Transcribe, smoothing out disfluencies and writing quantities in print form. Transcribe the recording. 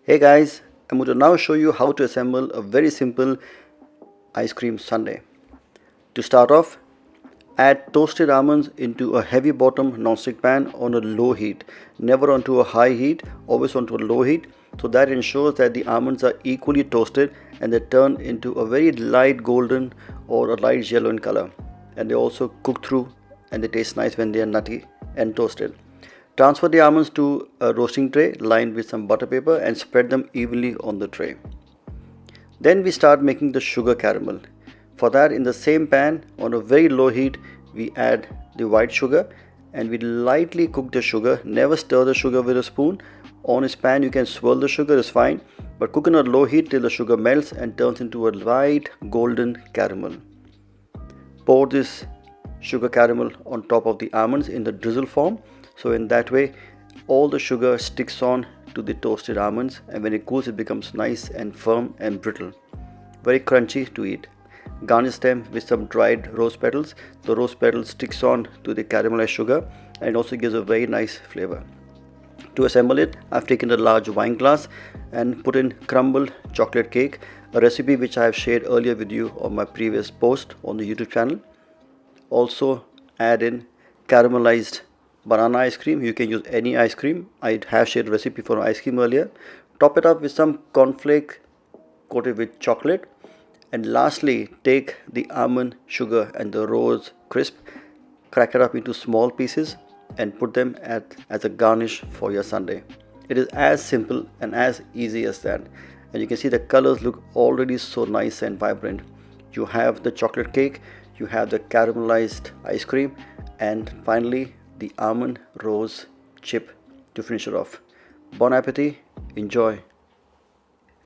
Hey guys, I'm going to now show you how to assemble a very simple ice cream sundae. To start off, add toasted almonds into a heavy bottom non-stick pan on a low heat, never onto a high heat, always onto a low heat, so that ensures that the almonds are equally toasted and they turn into a very light golden or a light yellow in color, and they also cook through and they taste nice when they are nutty and toasted. Transfer the almonds to a roasting tray lined with some butter paper and spread them evenly on the tray. Then we start making the sugar caramel. For that, in the same pan on a very low heat, we add the white sugar and we lightly cook the sugar. Never stir the sugar with a spoon. On this pan, you can swirl the sugar, is fine, but cook on a low heat till the sugar melts and turns into a light golden caramel. Pour this sugar caramel on top of the almonds in the drizzle form, so in that way all the sugar sticks on to the toasted almonds, and when it cools it becomes nice and firm and brittle, very crunchy to eat. Garnish them with some dried rose petals. The rose petals sticks on to the caramelized sugar and it also gives a very nice flavor. To assemble it, I've taken a large wine glass and put in crumbled chocolate cake, a recipe which I have shared earlier with you on my previous post on the YouTube channel. Also add in caramelized banana ice cream. You can use any ice cream. I have shared a recipe for ice cream earlier. Top it up with some cornflake coated with chocolate. And lastly, take the almond sugar and the rose crisp, crack it up into small pieces and put them as a garnish for your sundae. It is as simple and as easy as that. And you can see the colors look already so nice and vibrant. You have the chocolate cake, you have the caramelized ice cream, and finally the almond rose chip to finish it off. Bon appetit, enjoy.